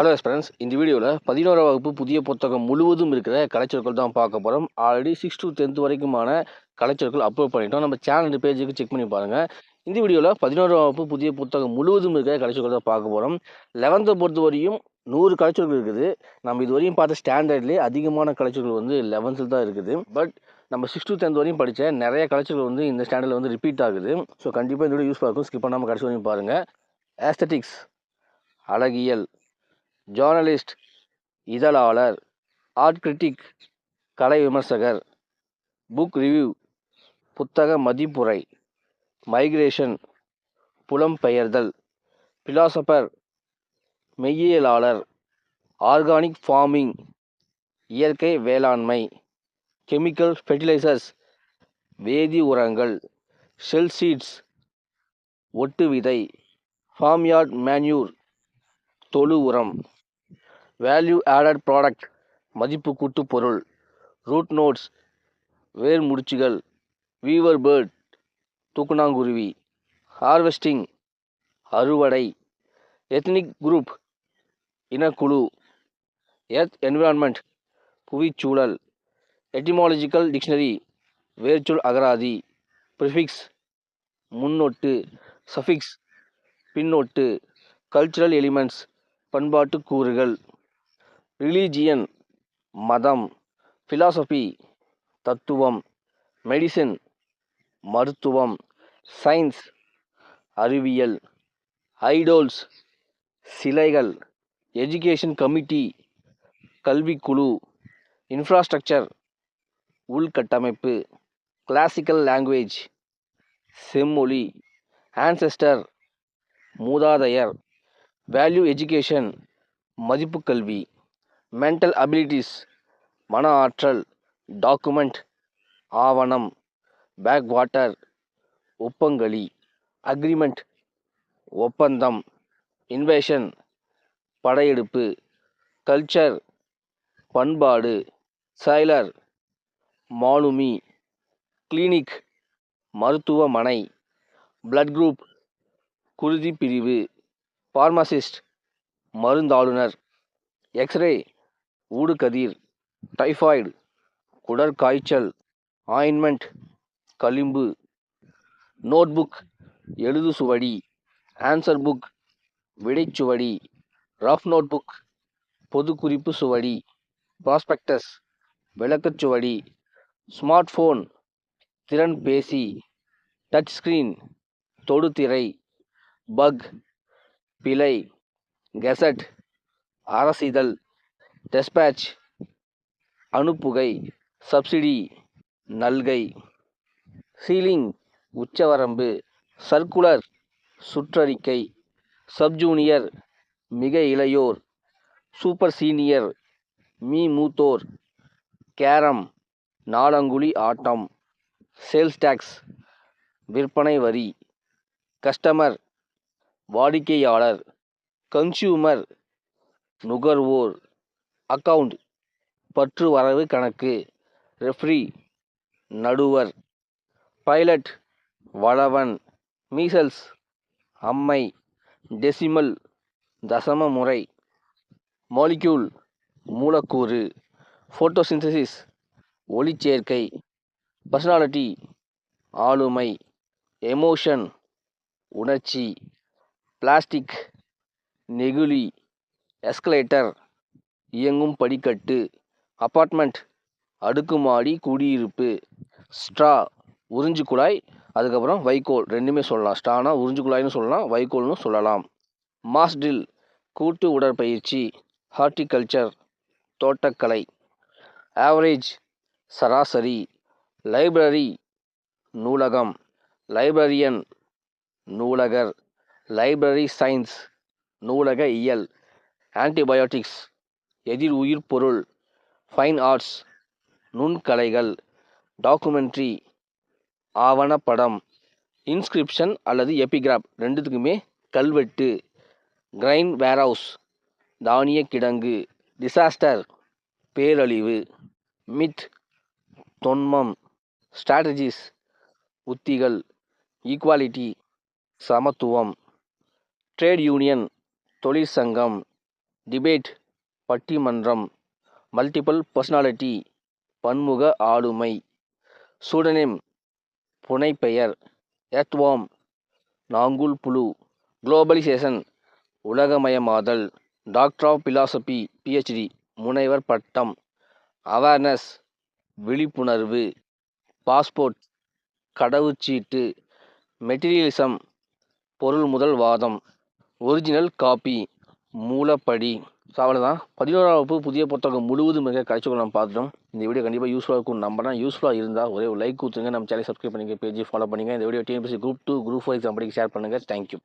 Hello friends, இந்த வீடியோவில் 11ஆம் வகுப்பு புதிய புத்தகம் முழுவதும் இருக்கிற கலைச்சொற்கள் தான் பார்க்க போகிறோம். ஆல்ரெடி 6 to 10th வரைக்குமான கலைச்சொற்கள் அப்லோட் பண்ணிட்டோம். நம்ம சேனல் பேஜுக்கு செக் பண்ணி பாருங்கள். இந்த வீடியோவில் 11ஆம் வகுப்பு புதிய புத்தகம் முழுவதும் இருக்கிற கலைச்சொற்கள் தான் பார்க்க போகிறோம். 11th பொறுத்த வரையும் 100 கலைச்சொற்கள் இருக்குது. நம்ம இது வரையும் பார்த்த ஸ்டாண்டர்ட்லேயே அதிகமான கலைச்சொற்கள் வந்து 11th தான் இருக்குது. பட் நம்ம 6 to 10th வரையும் படித்த நிறைய கலைச்சொற்கள் வந்து இந்த ஸ்டாண்டர்டில் வந்து ரிப்பீட் ஆகுது. ஸோ கண்டிப்பாக இந்த வீடியோ யூஸ்ஃபுல்லாக இருக்கும். ஸ்கிப் பண்ணாமல் கடைசி வரையும் பாருங்கள். ஆஸ்தட்டிக்ஸ் அழகியல், ஜேர்னலிஸ்ட் இதழாளர், ஆர்ட் கிரிட்டிக் கலை விமர்சகர், புக் ரிவ்யூ புத்தக மதிப்புரை, மைக்ரேஷன் புலம்பெயர்தல், பிலாசபர் மெய்யியலாளர், ஆர்கானிக் ஃபார்மிங் இயற்கை வேளாண்மை, கெமிக்கல் ஃபெர்டிலைசர்ஸ் வேதி உரங்கள், ஷெல் சீட்ஸ் ஒட்டு விதை, ஃபார்ம்யார்ட் மேன்யூர் தொழு உரம், வேல்யூ ஆடட் ப்ராடக்ட் மதிப்பு கூட்டு பொருள், ரூட் நோட்ஸ் வேர் முடிச்சுகள், வீவர் பேர்ட் தூக்குநாங்குருவி, ஹார்வெஸ்டிங் அறுவடை, எத்னிக் குரூப் இனக்குழு, எர்த் என்விரான்மெண்ட் புவிச்சூழல், எட்டிமாலஜிக்கல் டிக்ஷனரி வேர்ச்சொல் அகராதி, ப்ரிஃபிக்ஸ் முன்னொட்டு, சஃபிக்ஸ் பின்னொட்டு, கல்ச்சுரல் எலிமெண்ட்ஸ் பண்பாட்டு கூறுகள், ரிலீஜியன் மதம், ஃபிலாசபி தத்துவம், மெடிசின் மருத்துவம், சயின்ஸ் அறிவியல், ஐடோல்ஸ் சிலைகள், எஜுகேஷன் கமிட்டி கல்விக்குழு, இன்ஃப்ராஸ்ட்ரக்சர் உள்கட்டமைப்பு, கிளாசிக்கல் லாங்குவேஜ் செம்மொழி, ஆன்செஸ்டர் மூதாதையர், வேல்யூ எஜுகேஷன் மதிப்பு கல்வி, மென்டல் அபிலிட்டிஸ் மன ஆற்றல், டாக்குமெண்ட் ஆவணம், பேக் வாட்டர் ஒப்பங்களி, அக்ரிமெண்ட் ஒப்பந்தம், இன்வேஷன் படையெடுப்பு, கல்ச்சர் பண்பாடு, சைலர் மாலுமி, கிளினிக் மருத்துவமனை, பிளட் குரூப் குருதி பிரிவு, பார்மசிஸ்ட் மருந்தாளுநர், எக்ஸ்ரே ஊடுகதிர், டைஃபாய்டு குடற்காய்ச்சல், ஆயின்மெண்ட் களிம்பு, நோட்புக் எழுது சுவடி, ஆன்சர் புக் விடைச்சுவடி, ரஃப் நோட்புக் பொது குறிப்பு சுவடி, ப்ராஸ்பெக்டஸ் விளக்கச்சுவடி, ஸ்மார்ட் ஃபோன் திறன்பேசி, டச் ஸ்கிரீன் தொடுதிரை, பக் பிழை, கெசட் அரசிதழ், டெஸ்பேட்ச் அனுப்புகை, சப்சிடி நல்கை, சீலிங் உச்சவரம்பு, சர்க்குலர் சுற்றறிக்கை, சப்ஜூனியர் மிக இளையோர், சூப்பர் சீனியர் மூத்தோர், கேரம் நாலங்குழி ஆட்டம், சேல்ஸ் டாக்ஸ் விற்பனை வரி, கஸ்டமர் வாடிக்கையாளர், கன்சியூமர் நுகர்வோர், அக்கவுண்ட் பற்று வரவு கணக்கு, ரெஃப்ரி நடுவர், பைலட் வளவன், மீசல்ஸ் அம்மை, டெசிமல் தசம முறை, மாலிக்யூல் மூலக்கூறு, ஃபோட்டோசிந்தசிஸ் ஒளிச்சேர்க்கை, பர்சனாலிட்டி ஆளுமை, எமோஷன் உணர்ச்சி, பிளாஸ்டிக் நெகிழி, எஸ்கலேட்டர் இயங்கும் படிக்கட்டு, அப்பார்ட்மெண்ட் அடுக்குமாடி குடியிருப்பு, ஸ்ட்ரா உறிஞ்சு குழாய், அதுக்கப்புறம் வைக்கோல் ரெண்டுமே சொல்லலாம். ஸ்ட்ரானா உறிஞ்சு குழாய்னு சொல்லலாம், வைக்கோல்னு சொல்லலாம். மாஸ் ட்ரில் கூட்டு உடற்பயிற்சி, ஹார்டிகல்ச்சர் தோட்டக்கலை, ஆவரேஜ் சராசரி, லைப்ரரி நூலகம், லைப்ரரியன் நூலகர், லைப்ரரி சயின்ஸ் நூலக இயல், ஆன்டிபயோட்டிக்ஸ் எதிர் உயிர் பொருள், ஃபைன் ஆர்ட்ஸ் நுண்கலைகள், டாக்குமெண்ட்ரி ஆவணப்படம், இன்ஸ்கிரிப்ஷன் அல்லது எபிகிராப் ரெண்டுத்துக்குமே கல்வெட்டு, கிரைன் வேர்ஹவுஸ் தானிய கிடங்கு, டிசாஸ்டர் பேரழிவு, மித் தொன்மம், ஸ்ட்ராட்டஜிஸ் உத்திகள், ஈக்குவாலிட்டி சமத்துவம், ட்ரேட் யூனியன் தொழிற்சங்கம், டிபேட் பட்டிமன்றம், மல்டிபிள் பர்சனாலிட்டி பன்முக ஆளுமை, சூடனிம் புனைப்பெயர், எர்த்வார்ம் நாங்குல் புழு, குளோபலைசேஷன் உலகமயமாதல், டாக்டர் ஆஃப் பிலாசபி பிஹெச்டி முனைவர் பட்டம், அவேர்னஸ் விழிப்புணர்வு, பாஸ்போர்ட் கடவுச்சீட்டு, மெட்டீரியலிசம் பொருள் முதல் வாதம், ஒரிஜினல் காப்பி மூலப்படி. ஸோ அவ்வளோதான் 11ஆம் வகுப்பு புதிய புத்தகம் முழுவதும் மிக கடைசிக்குள்ள நம்ம பார்த்துட்டோம். இந்த வீடியோ கண்டிப்பாக யூஸ்ஃபுல்லாக இருக்கும் நம்புறேன். யூஸ்ஃபுல்லாக இருந்தால் ஒரே ஒரு லைக் கொடுத்துருங்க, நம்ம சேனல் சப்ஸ்கிரைப் பண்ணிங்க, பேஜ் ஃபாலோ பண்ணுங்கள். இந்த video TNPSC group 2 group 4 exam படிக்க ஷேர் பண்ணுங்கள். தேங்க்யூ.